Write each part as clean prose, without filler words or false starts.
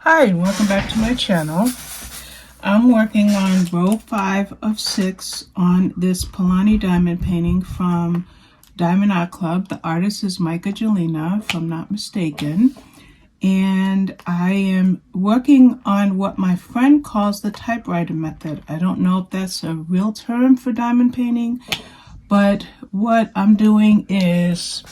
Hi, and welcome back to my channel. I'm working on row 5 of 6 on this Polani diamond painting from Diamond Art Club. The artist is Micah Jelena, if I'm not mistaken. And I am working on what my friend calls the typewriter method. I don't know if that's a real term for diamond painting, but what I'm doing is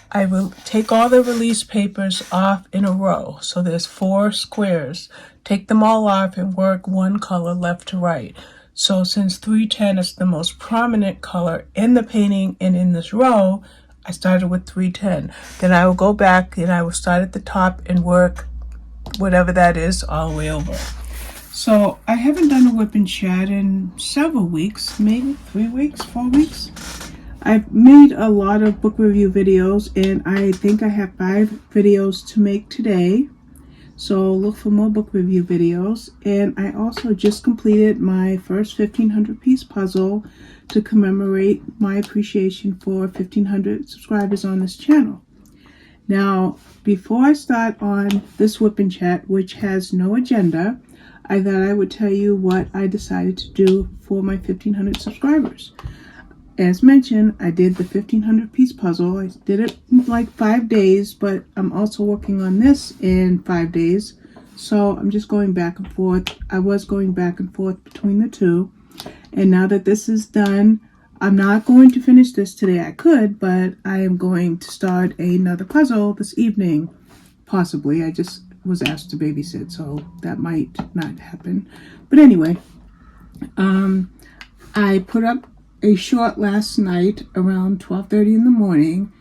I will take all the release papers off in a row. So there's 4 squares. Take them all off and work one color left to right. So since 310 is the most prominent color in the painting and in this row, I started with 310. Then I will go back and I will start at the top and work whatever that is all the way over. So I haven't done a WIP and Chat in several weeks, maybe 3 weeks, 4 weeks. I've made a lot of book review videos, and I think I have 5 videos to make today. So look for more book review videos. And I also just completed my first 1500 piece puzzle to commemorate my appreciation for 1500 subscribers on this channel. Now, before I start on this WIP and Chat, which has no agenda, I thought I would tell you what I decided to do for my 1500 subscribers. As mentioned, I did the 1500 piece puzzle. I did it in like 5 days, but I'm also working on this in 5 days. So I'm just going back and forth. I was going back and forth between the two. And now that this is done, I'm not going to finish this today. I could, but I am going to start another puzzle this evening. Possibly. I just was asked to babysit, so that might not happen. But anyway, I put up a short last night around 12:30 in the morning,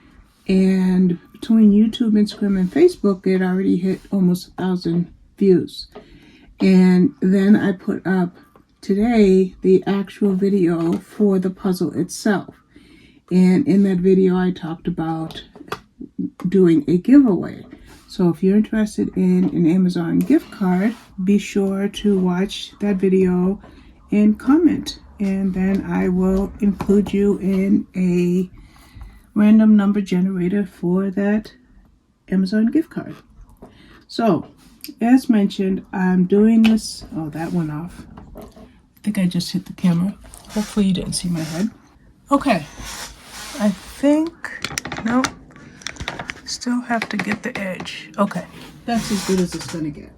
and between YouTube, Instagram, and Facebook, it already hit almost 1,000 views. And then I put up today the actual video for the puzzle itself. And in that video, I talked about doing a giveaway. So if you're interested in an Amazon gift card, be sure to watch that video and comment. And then I will include you in a random number generator for that Amazon gift card. So, as mentioned, I'm doing this. Oh, that went off. I think I just hit the camera. Hopefully you didn't see my head. Okay. I think, no, still have to get the edge. Okay. That's as good as it's going to get.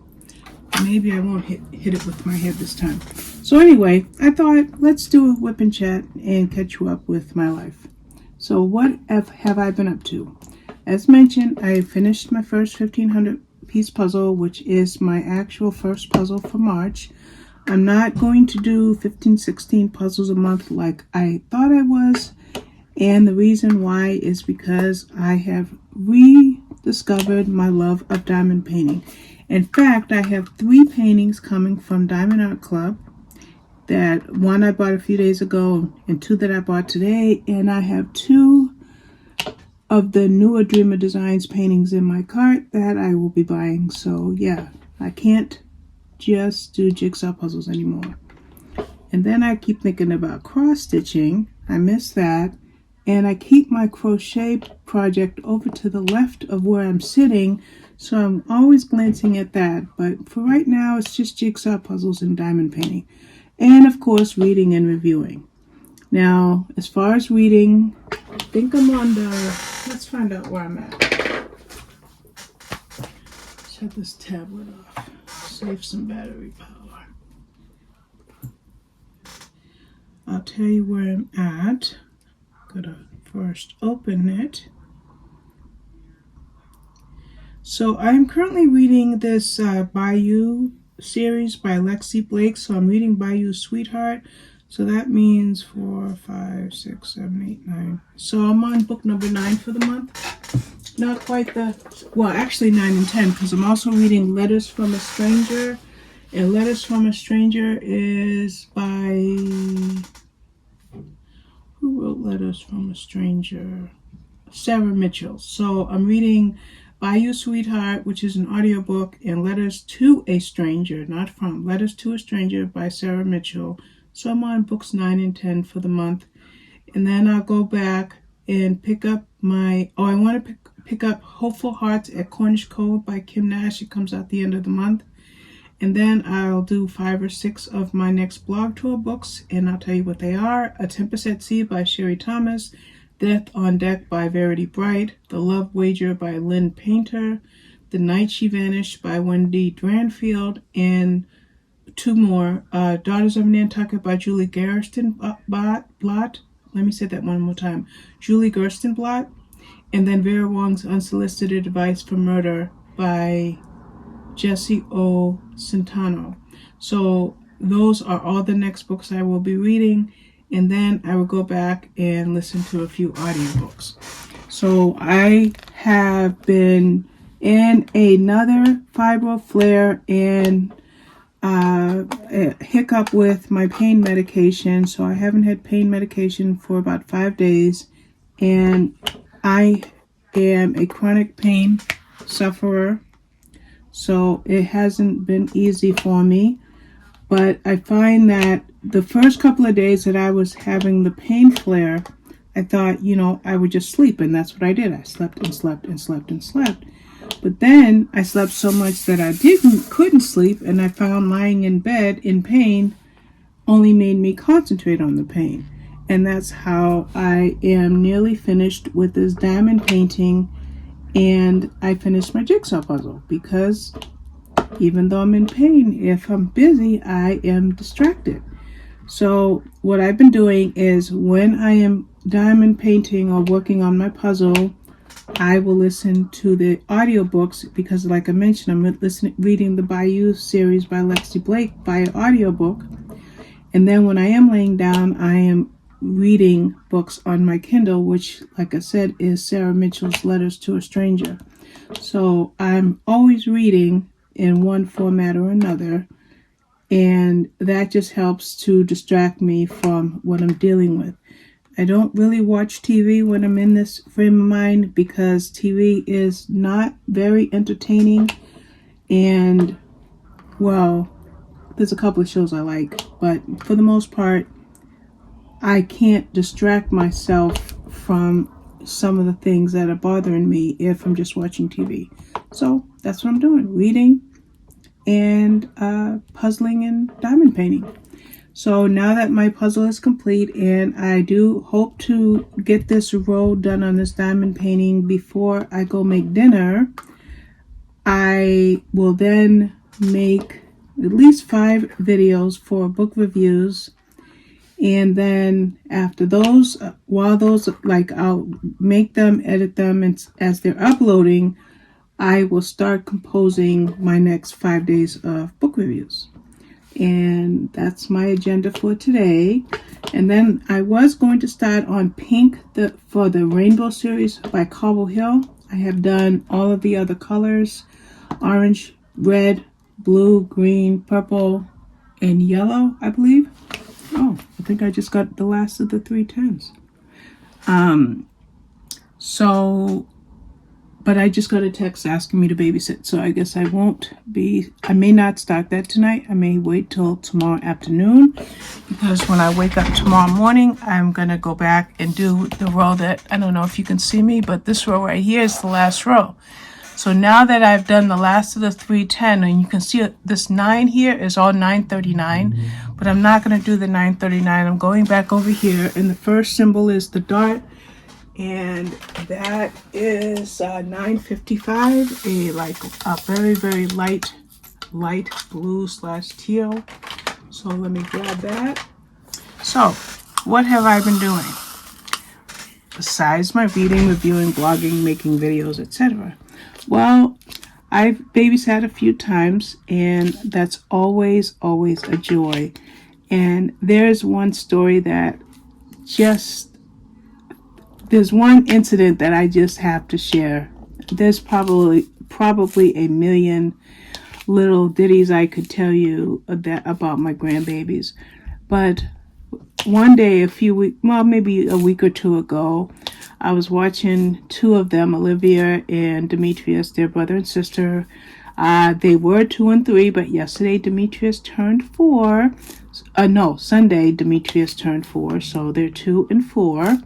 Maybe I won't hit it with my head this time. So anyway, I thought let's do a WIP and Chat and catch you up with my life. So what have I been up to? As mentioned, I finished my first 1500 piece puzzle, which is my actual first puzzle for March. I'm not going to do 15-16 puzzles a month like I thought I was. And the reason why is because I have rediscovered my love of diamond painting. In fact, I have 3 paintings coming from Diamond Art Club. That one I bought a few days ago and 2 that I bought today. And I have 2 of the newer Dreamer Designs paintings in my cart that I will be buying. So yeah, I can't just do jigsaw puzzles anymore. And then I keep thinking about cross stitching. I miss that. And I keep my crochet project over to the left of where I'm sitting, so I'm always glancing at that. But for right now, it's just jigsaw puzzles and diamond painting. And of course, reading and reviewing. Now, as far as reading, I think I'm on the, let's find out where I'm at. Shut this tablet off. Save some battery power. I'll tell you where I'm at. Gotta first open it. So I'm currently reading this Bayou series by Lexi Blake. So I'm reading Bayou Sweetheart. So that means 4, 5, 6, 7, 8, 9. So I'm on book number 9 for the month. Not quite the, well, actually 9 and 10, because I'm also reading Letters from a Stranger. And Letters from a Stranger is by, who wrote Letters from a Stranger? Sarah Mitchell. So I'm reading Bayou Sweetheart, which is an audiobook, and Letters to a Stranger, not from, Letters to a Stranger by Sarah Mitchell. So I'm on books 9 and 10 for the month. And then I'll go back and pick up I want to pick up Hopeful Hearts at Cornish Cove by Kim Nash. It comes out the end of the month. And then I'll do 5 or 6 of my next blog tour books, and I'll tell you what they are. A 10% Seed by Sherry Thomas, Death on Deck by Verity Bright, The Love Wager by Lynn Painter, The Night She Vanished by Wendy Dranfield, and 2 more. Daughters of Nantucket by Julie Gerstenblot. Let me say that one more time. Julie Gerstenblot. And then Vera Wong's Unsolicited Advice for Murder by Jesse O. Centano. So those are all the next books I will be reading, and then I will go back and listen to a few audiobooks. So I have been in another fibro flare and a hiccup with my pain medication. So I haven't had pain medication for about 5 days, and I am a chronic pain sufferer. So it hasn't been easy for me, but I find that the first couple of days that I was having the pain flare, I thought, I would just sleep, and that's what I did. I slept and slept and slept and slept. But then I slept so much that I couldn't sleep, and I found lying in bed in pain only made me concentrate on the pain. And that's how I am nearly finished with this diamond painting. And I finished my jigsaw puzzle because even though I'm in pain, if I'm busy, I am distracted. So what I've been doing is when I am diamond painting or working on my puzzle, I will listen to the audiobooks because, like I mentioned, I'm reading the Bayou series by Lexi Blake by audiobook. And then when I am laying down, I am reading books on my Kindle, which, like I said, is Sarah Mitchell's Letters to a Stranger. So I'm always reading in one format or another, and that just helps to distract me from what I'm dealing with. I don't really watch TV when I'm in this frame of mind because TV is not very entertaining, and, well, there's a couple of shows I like, but for the most part, I can't distract myself from some of the things that are bothering me if I'm just watching TV. So that's what I'm doing, reading and puzzling and diamond painting. So now that my puzzle is complete, and I do hope to get this row done on this diamond painting before I go make dinner, I will then make at least 5 videos for book reviews. And then after those, I'll make them, edit them, and as they're uploading, I will start composing my next 5 days of book reviews. And that's my agenda for today. And then I was going to start on pink for the Rainbow series by Cobble Hill. I have done all of the other colors: orange, red, blue, green, purple, and yellow, I believe. Oh, I think I just got the last of the 3 10s. But I just got a text asking me to babysit, so I guess I may not start that tonight. I may wait till tomorrow afternoon, because when I wake up tomorrow morning, I'm going to go back and do the row that, I don't know if you can see me, but this row right here is the last row. So now that I've done the last of the 310, and you can see this 9 here is all 939, but I'm not going to do the 939. I'm going back over here, and the first symbol is the dart, and that is 955, a very, very light blue / teal. So let me grab that. So what have I been doing besides my reading, reviewing, blogging, making videos, etc.? Well, I've babysat a few times, and that's always a joy. And there's one story there's one incident that I just have to share. There's probably a million little ditties I could tell you about my grandbabies. But one day, maybe a week or 2 ago, I was watching 2 of them, Olivia and Demetrius, their brother and sister. They were 2 and 3, but yesterday Demetrius turned 4. Sunday Demetrius turned 4, so they're 2 and 4.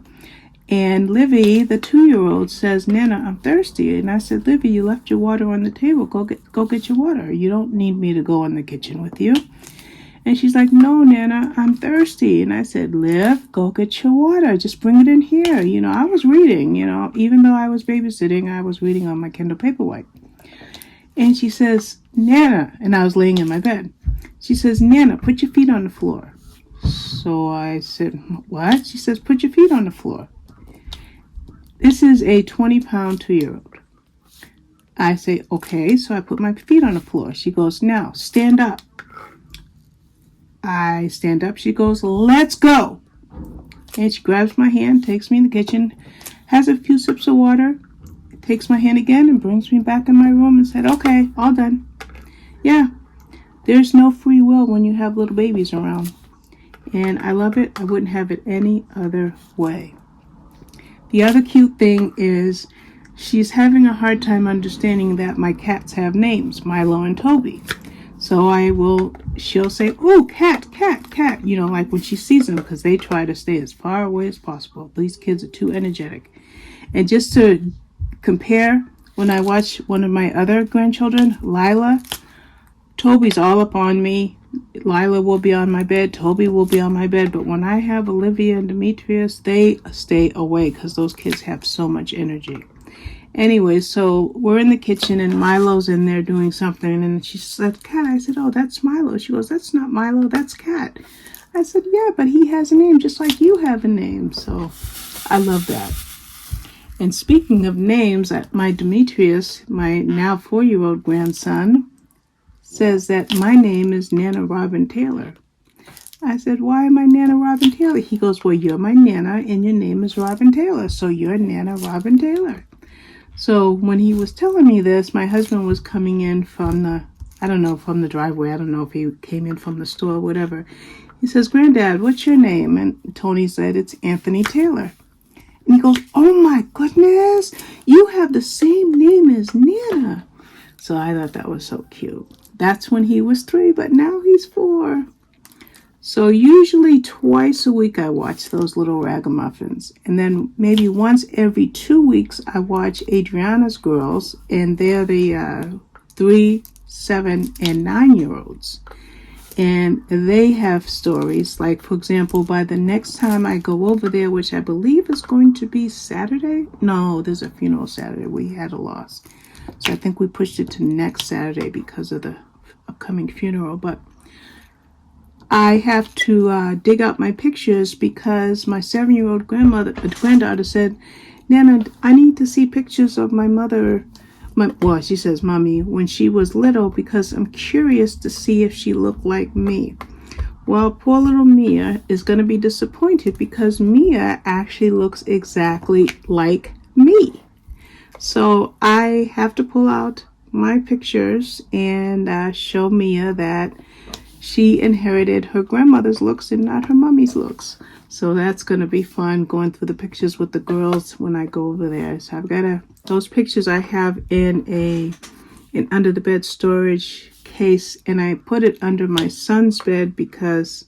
And Livy, the 2-year-old, says, Nana, I'm thirsty. And I said, Livy, you left your water on the table. Go get your water. You don't need me to go in the kitchen with you. And she's like, no, Nana, I'm thirsty. And I said, Liv, go get your water. Just bring it in here. I was reading, even though I was babysitting, I was reading on my Kindle Paperwhite. And she says, Nana, and I was laying in my bed. She says, Nana, put your feet on the floor. So I said, what? She says, put your feet on the floor. This is a 20-pound 2-year-old. I say, okay, so I put my feet on the floor. She goes, now, stand up. I stand up. She goes, let's go. And she grabs my hand, takes me in the kitchen, has a few sips of water, takes my hand again and brings me back in my room and said, okay, all done. Yeah, there's no free will when you have little babies around. And I love it. I wouldn't have it any other way. The other cute thing is she's having a hard time understanding that my cats have names, Milo and Toby. So she'll say, oh, cat, cat, cat, like when she sees them, because they try to stay as far away as possible. These kids are too energetic. And just to compare, when I watch one of my other grandchildren, Lila, Toby's all up on me. Lila will be on my bed. Toby will be on my bed. But when I have Olivia and Demetrius, they stay away because those kids have so much energy. Anyway, so we're in the kitchen and Milo's in there doing something. And she said, Cat. I said, oh, that's Milo. She goes, that's not Milo. That's Cat. I said, yeah, but he has a name just like you have a name. So I love that. And speaking of names, my Demetrius, my now 4-year-old grandson, says that my name is Nana Robin Taylor. I said, why am I Nana Robin Taylor? He goes, well, you're my Nana and your name is Robin Taylor, so you're Nana Robin Taylor. So when he was telling me this, my husband was coming in from the driveway. I don't know if he came in from the store or whatever. He says, Granddad, what's your name? And Tony said, it's Anthony Taylor. And he goes, oh my goodness, you have the same name as Nana. So I thought that was so cute. That's when he was 3, but now he's 4. So usually twice a week I watch those little ragamuffins. And then maybe once every 2 weeks I watch Adriana's girls. And they're the 3, 7, and 9-year-olds. And they have stories. Like, for example, by the next time I go over there, which I believe is going to be Saturday. No, there's a funeral Saturday. We had a loss. So I think we pushed it to next Saturday because of the upcoming funeral. But I have to dig out my pictures because my 7-year-old granddaughter said, Nana, I need to see pictures of my mother. She says, Mommy, when she was little, because I'm curious to see if she looked like me. Well, poor little Mia is going to be disappointed because Mia actually looks exactly like me. So I have to pull out my pictures and show Mia that she inherited her grandmother's looks and not her mommy's looks. So that's going to be fun going through the pictures with the girls when I go over there. So I've got those pictures I have in an under the bed storage case, and I put it under my son's bed because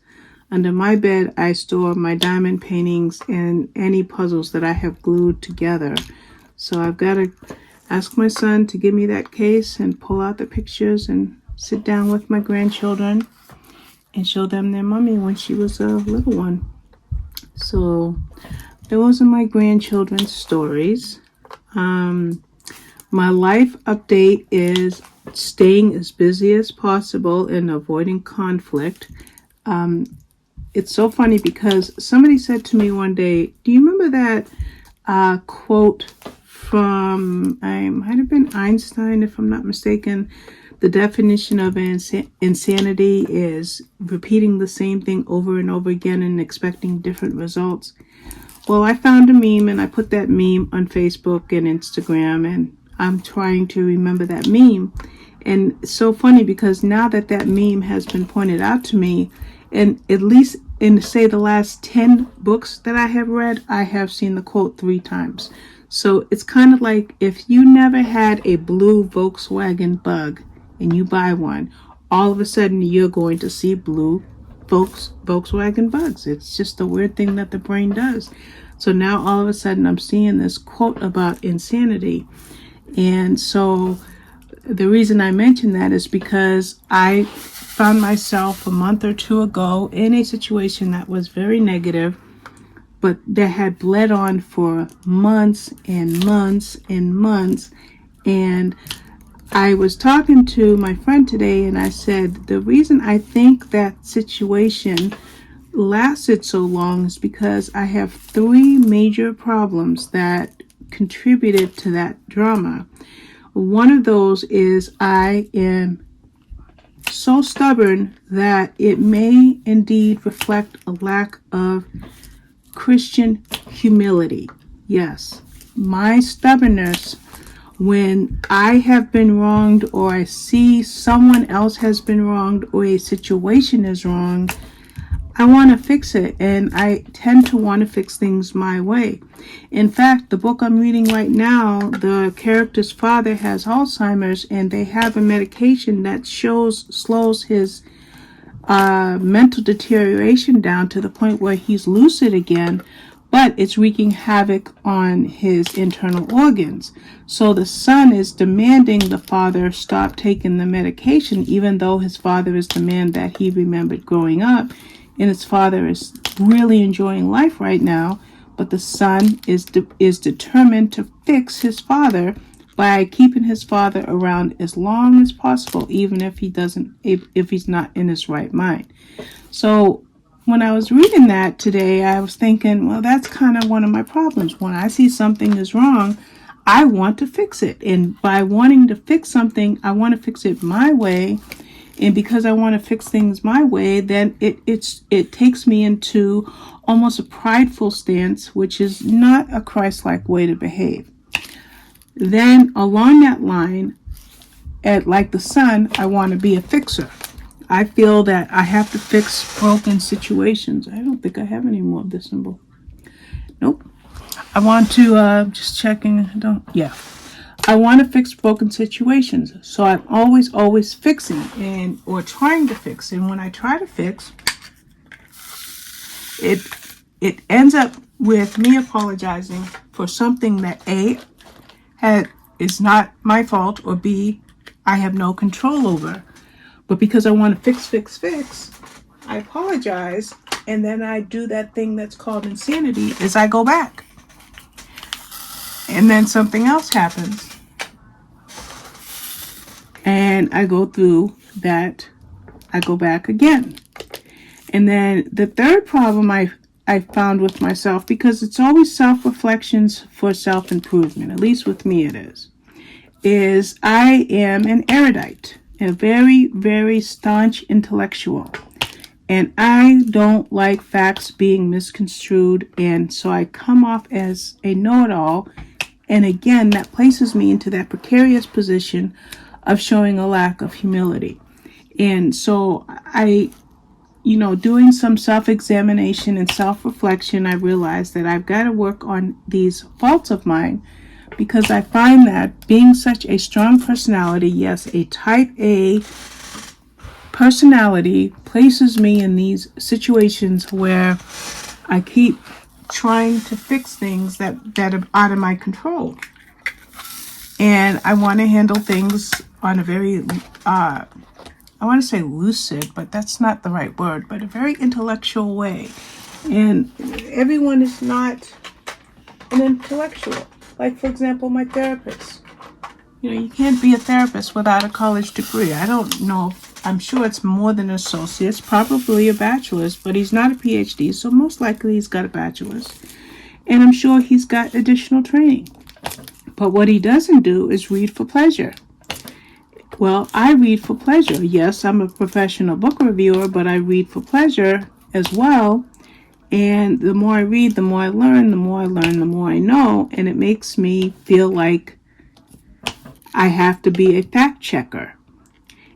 under my bed I store my diamond paintings and any puzzles that I have glued together. So I've got to ask my son to give me that case and pull out the pictures and sit down with my grandchildren and show them their mommy when she was a little one. So those are my grandchildren's stories. My life update is staying as busy as possible and avoiding conflict. It's so funny because somebody said to me one day, do you remember that quote from, I might have been Einstein if I'm not mistaken, the definition of insanity is repeating the same thing over and over again and expecting different results. Well, I found a meme and I put that meme on Facebook and Instagram, and I'm trying to remember that meme. And it's so funny because now that meme has been pointed out to me, and at least in, say, the last 10 books that I have read, I have seen the quote 3 times. So it's kind of like if you never had a blue Volkswagen Bug and you buy one, all of a sudden you're going to see blue Volkswagen Bugs. It's just a weird thing that the brain does. So now all of a sudden I'm seeing this quote about insanity. And so the reason I mention that is because I found myself a month or two ago in a situation that was very negative, but that had bled on for months and months and months. And I was talking to my friend today, and I said, the reason I think that situation lasted so long is because I have three major problems that contributed to that drama. One of those is I am so stubborn that it may indeed reflect a lack of Christian humility. Yes, my stubbornness, when I have been wronged, or I see someone else has been wronged, or a situation is wrong, I want to fix it, and I tend to want to fix things my way. In fact, the book I'm reading right now, the character's father has Alzheimer's, and they have a medication that slows his mental deterioration down to the point where he's lucid again, but it's wreaking havoc on his internal organs. So the son is demanding the father stop taking the medication, even though his father is the man that he remembered growing up, and his father is really enjoying life right now. But the son is determined to fix his father by keeping his father around as long as possible, even if he's not in his right mind. So when I was reading that today, I was thinking, well, that's kind of one of my problems. When I see something is wrong, I want to fix it. And by wanting to fix something, I want to fix it my way. And because I want to fix things my way, then it takes me into almost a prideful stance, which is not a Christ-like way to behave. Then along that line, like the son, I want to be a fixer. I feel that I have to fix broken situations. I don't think I have any more of this symbol. Nope. I want to, just checking. I want to fix broken situations. So I'm always fixing or trying to fix. And when I try to fix, it ends up with me apologizing for something that A, is not my fault, or B, I have no control over. But because I want to fix, I apologize, and then I do that thing that's called insanity, is I go back. And then something else happens. And I go through that, I go back again. And then the third problem I found with myself, because it's always self-reflections for self-improvement, at least with me it is I am an erudite, a very, very staunch intellectual. And I don't like facts being misconstrued, and so I come off as a know-it-all. And again, that places me into that precarious position of showing a lack of humility. And so doing some self-examination and self-reflection, I realized that I've got to work on these faults of mine, because I find that being such a strong personality, yes, a type A personality, places me in these situations where I keep trying to fix things that are out of my control. And I want to handle things on a very, I want to say lucid, but that's not the right word, but a very intellectual way. And everyone is not an intellectual. Like, for example, my therapist. You can't be a therapist without a college degree. I don't know. I'm sure it's more than an associate's, probably a bachelor's, but he's not a PhD, so most likely he's got a bachelor's. And I'm sure he's got additional training. But what he doesn't do is read for pleasure. Well, I read for pleasure. Yes, I'm a professional book reviewer, but I read for pleasure as well. And the more I read, the more I learn, the more I learn, the more I know. And it makes me feel like I have to be a fact checker.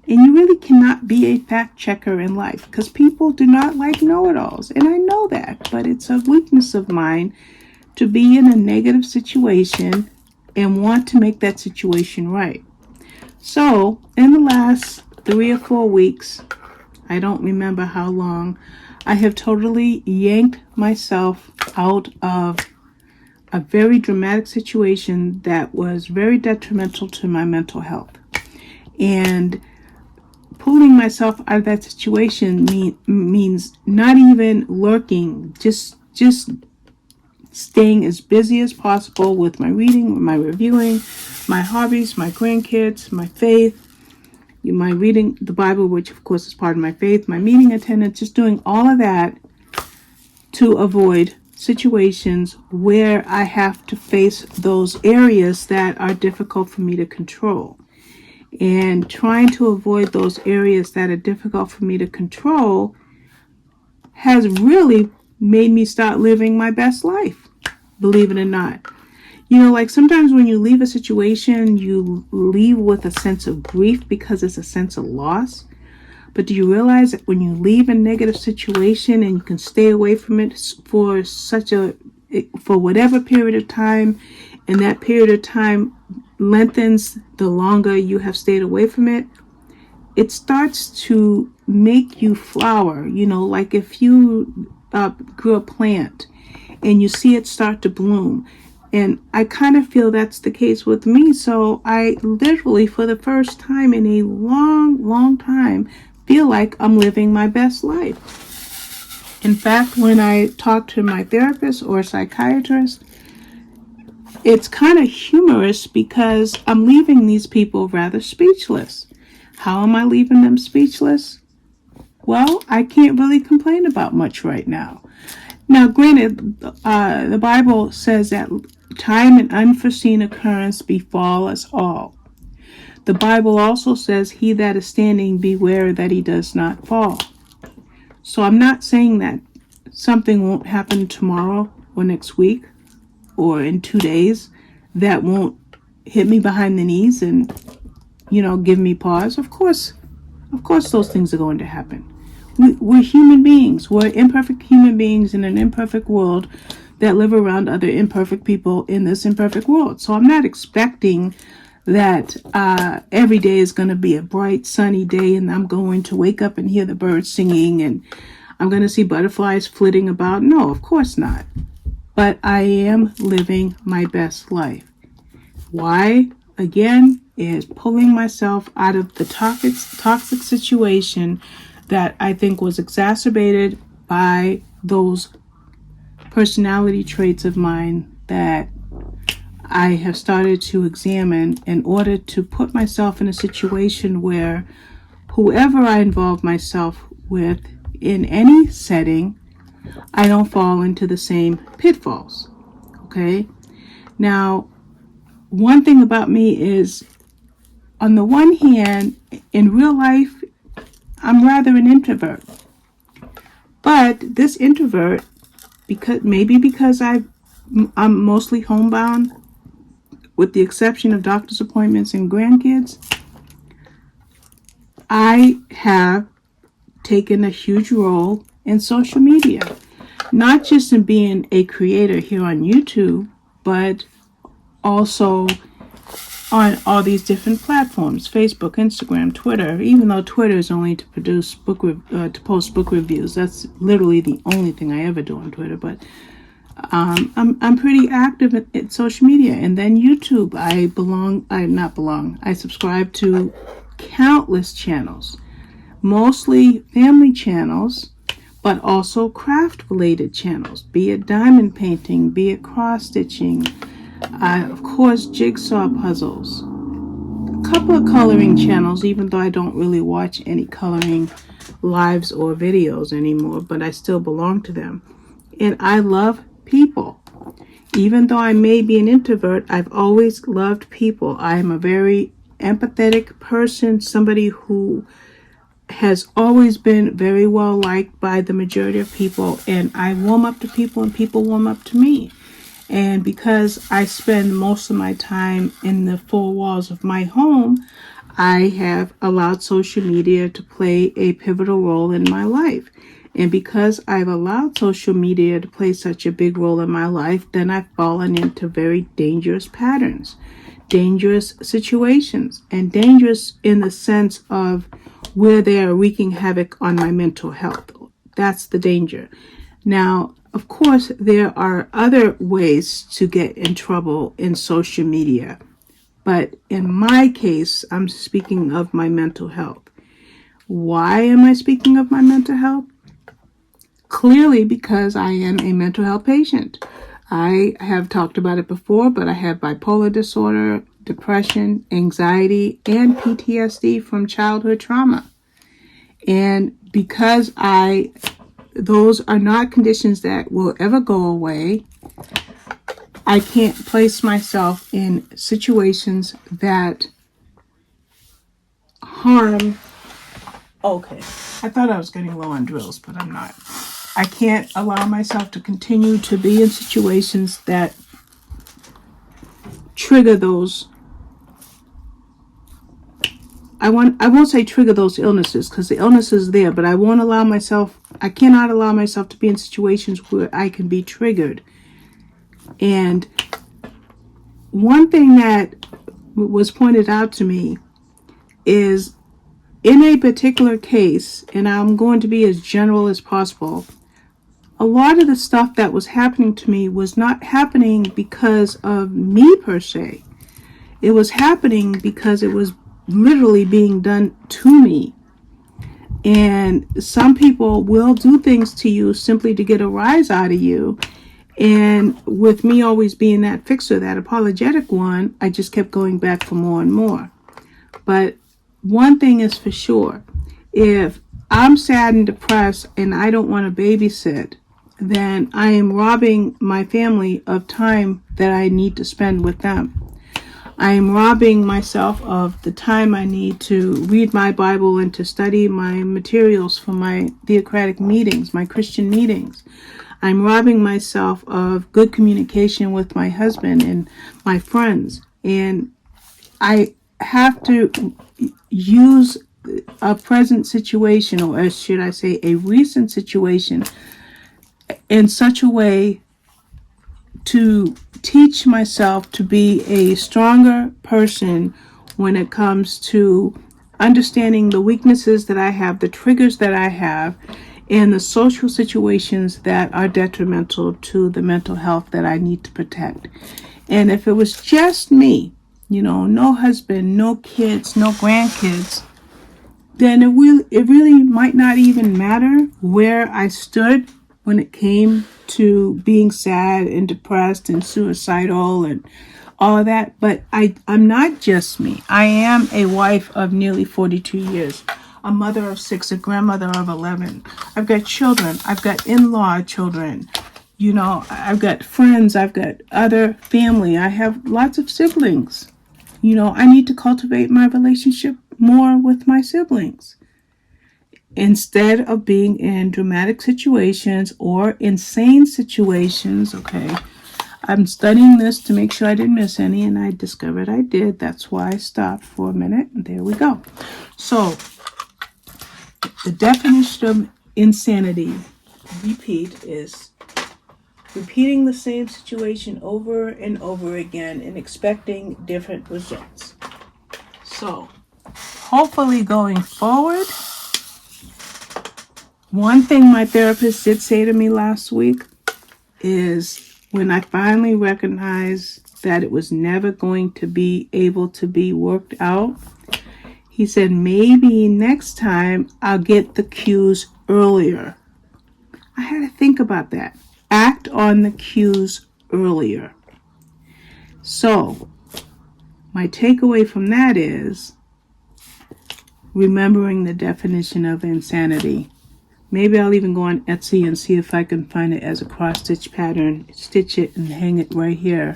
And you really cannot be a fact checker in life, because people do not like know-it-alls. And I know that, but it's a weakness of mine to be in a negative situation and want to make that situation right. So in the last 3 or 4 weeks, I don't remember how long, I have totally yanked myself out of a very dramatic situation that was very detrimental to my mental health. And pulling myself out of that situation means not even lurking, just staying as busy as possible with my reading, my reviewing, my hobbies, my grandkids, my faith, my reading the Bible, which of course is part of my faith, my meeting attendance, just doing all of that to avoid situations where I have to face those areas that are difficult for me to control. And trying to avoid those areas that are difficult for me to control has really made me start living my best life, believe it or not. Like sometimes when you leave a situation, you leave with a sense of grief because it's a sense of loss. But do you realize that when you leave a negative situation and you can stay away from it for whatever period of time, and that period of time lengthens the longer you have stayed away from it, it starts to make you flower. Like if you grew a plant and you see it start to bloom. And I kind of feel that's the case with me. So I literally, for the first time in a long, long time, feel like I'm living my best life. In fact, when I talk to my therapist or psychiatrist, it's kind of humorous because I'm leaving these people rather speechless. How am I leaving them speechless? Well, I can't really complain about much right now. Now, granted, the Bible says that time and unforeseen occurrence befall us all. The Bible also says, he that is standing, beware that he does not fall. So I'm not saying that something won't happen tomorrow or next week or in 2 days that won't hit me behind the knees and, give me pause. Of course, those things are going to happen. We're human beings. We're imperfect human beings in an imperfect world that live around other imperfect people in this imperfect world. So I'm not expecting that every day is going to be a bright, sunny day and I'm going to wake up and hear the birds singing and I'm going to see butterflies flitting about. No, of course not. But I am living my best life. Why? Again, is pulling myself out of the toxic situation that I think was exacerbated by those personality traits of mine that I have started to examine in order to put myself in a situation where whoever I involve myself with in any setting, I don't fall into the same pitfalls. Okay? Now, one thing about me is, on the one hand, in real life, I'm rather an introvert. But this introvert, because I'm mostly homebound, with the exception of doctor's appointments and grandkids, I have taken a huge role in social media. Not just in being a creator here on YouTube, but also on all these different platforms: Facebook, Instagram, Twitter. Even though Twitter is only to post book reviews, that's literally the only thing I ever do on Twitter. But I'm pretty active at social media, and then YouTube. I subscribe to countless channels, mostly family channels, but also craft-related channels. Be it diamond painting, be it cross stitching. Of course, jigsaw puzzles. A couple of coloring channels, even though I don't really watch any coloring lives or videos anymore, but I still belong to them. And I love people. Even though I may be an introvert, I've always loved people. I am a very empathetic person, somebody who has always been very well liked by the majority of people, and I warm up to people and people warm up to me. And because I spend most of my time in the four walls of my home, I have allowed social media to play a pivotal role in my life. And because I've allowed social media to play such a big role in my life, then I've fallen into very dangerous patterns, dangerous situations, and dangerous in the sense of where they are wreaking havoc on my mental health. That's the danger. Now, of course, there are other ways to get in trouble in social media. But in my case, I'm speaking of my mental health. Why am I speaking of my mental health? Clearly because I am a mental health patient. I have talked about it before, but I have bipolar disorder, depression, anxiety, and PTSD from childhood trauma. And because those are not conditions that will ever go away, I can't place myself in situations that harm. Okay, I thought I was getting low on drills, but I'm not. I can't allow myself to continue to be in situations that trigger those. I won't say trigger those illnesses, because the illness is there, but I cannot allow myself to be in situations where I can be triggered. And one thing that was pointed out to me is, in a particular case, and I'm going to be as general as possible, a lot of the stuff that was happening to me was not happening because of me per se. It was happening because it was literally being done to me. And some people will do things to you simply to get a rise out of you. And with me always being that fixer, that apologetic one, I just kept going back for more and more. But one thing is for sure, if I'm sad and depressed and I don't want to babysit, then I am robbing my family of time that I need to spend with them. I am robbing myself of the time I need to read my Bible and to study my materials for my theocratic meetings, my Christian meetings. I'm robbing myself of good communication with my husband and my friends. And I have to use a present situation, or as should I say, a recent situation, in such a way to teach myself to be a stronger person when it comes to understanding the weaknesses that I have, the triggers that I have, and the social situations that are detrimental to the mental health that I need to protect. And if it was just me, no husband, no kids, no grandkids, then it really might not even matter where I stood when it came to being sad and depressed and suicidal and all of that. But I'm not just me. I am a wife of nearly 42 years, a mother of 6, a grandmother of 11. I've got children. I've got in-law children. I've got friends. I've got other family. I have lots of siblings. I need to cultivate my relationship more with my siblings. Instead of being in dramatic situations or insane situations, okay, I'm studying this to make sure I didn't miss any, and I discovered I did. That's why I stopped for a minute, and there we go. So, the definition of insanity, repeat, is repeating the same situation over and over again and expecting different results. So, hopefully going forward, one thing my therapist did say to me last week is, when I finally recognized that it was never going to be able to be worked out, he said, maybe next time I'll get the cues earlier. I had to think about that. Act on the cues earlier. So, my takeaway from that is remembering the definition of insanity. Maybe I'll even go on Etsy and see if I can find it as a cross-stitch pattern, stitch it and hang it right here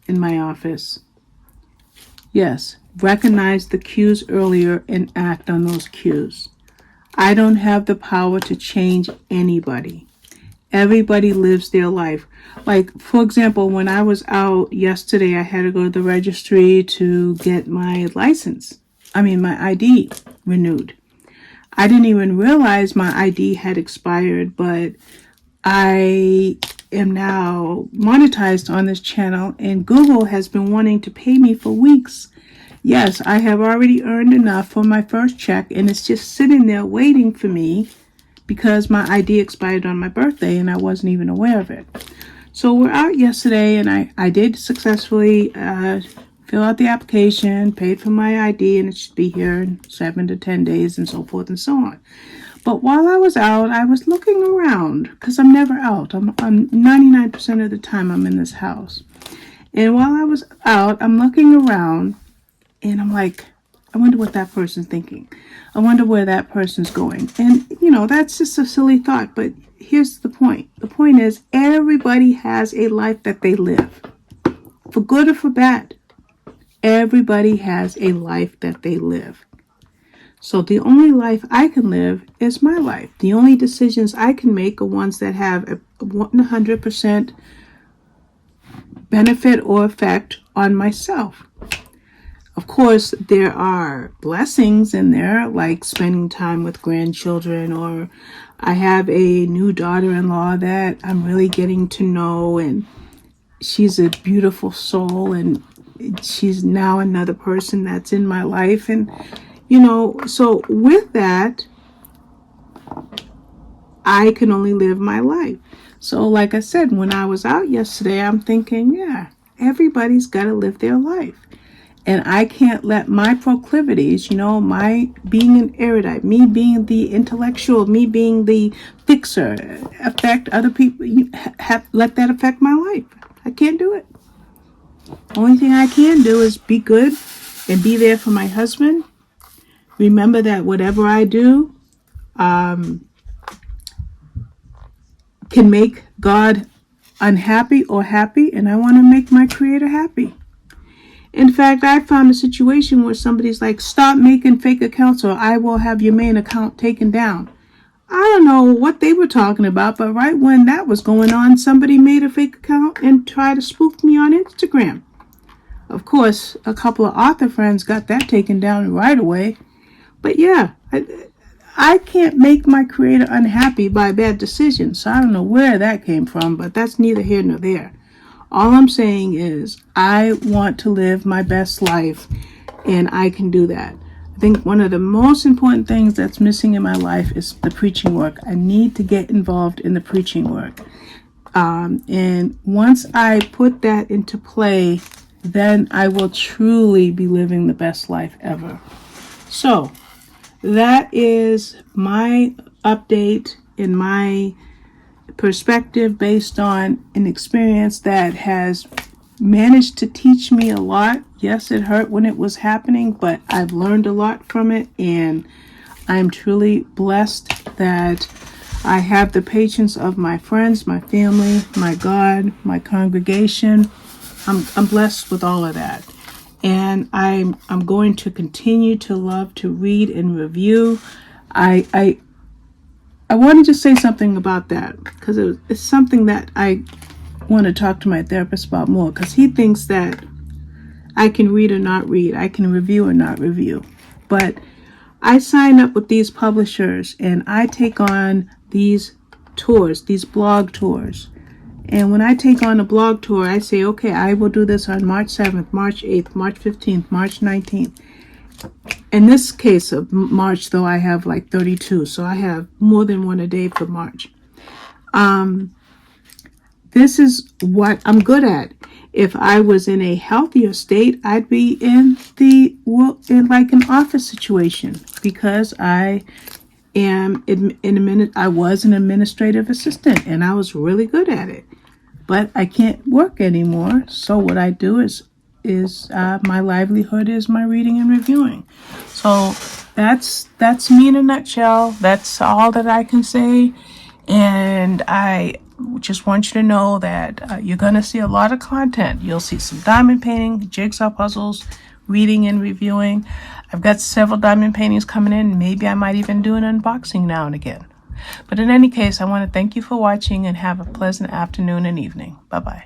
in my office. Yes, recognize the cues earlier and act on those cues. I don't have the power to change anybody. Everybody lives their life. Like, for example, when I was out yesterday, I had to go to the registry to get my my ID renewed. I didn't even realize my ID had expired, but I am now monetized on this channel, and Google has been wanting to pay me for weeks. Yes, I have already earned enough for my first check, and it's just sitting there waiting for me because my ID expired on my birthday and I wasn't even aware of it. So we're out yesterday, and I did successfully fill out the application, paid for my ID, and it should be here in 7 to 10 days and so forth and so on. But while I was out, I was looking around, because I'm never out. I'm 99% of the time I'm in this house. And while I was out, I'm looking around, and I'm like, I wonder what that person's thinking. I wonder where that person's going. And, that's just a silly thought, but here's the point. The point is, everybody has a life that they live, for good or for bad. Everybody has a life that they live. So the only life I can live is my life. The only decisions I can make are ones that have a 100% benefit or effect on myself. Of course, there are blessings in there, like spending time with grandchildren, or I have a new daughter-in-law that I'm really getting to know, and she's a beautiful soul, and she's now another person that's in my life. And, so with that, I can only live my life. So like I said, when I was out yesterday, I'm thinking, yeah, everybody's got to live their life. And I can't let my proclivities, my being an erudite, me being the intellectual, me being the fixer, affect other people. Let that affect my life. I can't do it. Only thing I can do is be good and be there for my husband. Remember that whatever I do can make God unhappy or happy, and I want to make my Creator happy. In fact, I found a situation where somebody's like, stop making fake accounts or I will have your main account taken down. I don't know what they were talking about, but right when that was going on, somebody made a fake account and tried to spoof me on Instagram. Of course, a couple of author friends got that taken down right away. But yeah, I can't make my Creator unhappy by bad decisions. So I don't know where that came from, but that's neither here nor there. All I'm saying is I want to live my best life, and I can do that. I think one of the most important things that's missing in my life is the preaching work. I need to get involved in the preaching work. And once I put that into play, then I will truly be living the best life ever. So that is my update in my perspective based on an experience that has managed to teach me a lot. Yes, it hurt when it was happening, but I've learned a lot from it, and I'm truly blessed that I have the patience of my friends, my family, my God, my congregation. I'm blessed with all of that. And I'm going to continue to love to read and review. I wanted to say something about that because it's something that I want to talk to my therapist about more, because he thinks that I can read or not read, I can review or not review. But I sign up with these publishers and I take on these tours, these blog tours. And when I take on a blog tour, I say, okay, I will do this on March 7th, March 8th, March 15th, March 19th. In this case of March, though, I have like 32, so I have more than one a day for March. This is what I'm good at. If I was in a healthier state, I'd be in like an office situation, because I was an administrative assistant and I was really good at it. But I can't work anymore, so what I do is my livelihood is my reading and reviewing. So that's me in a nutshell. That's all that I can say. And I just want you to know that you're going to see a lot of content. You'll see some diamond painting, jigsaw puzzles, reading and reviewing. I've got several diamond paintings coming in. Maybe I might even do an unboxing now and again. But in any case, I want to thank you for watching and have a pleasant afternoon and evening. Bye-bye.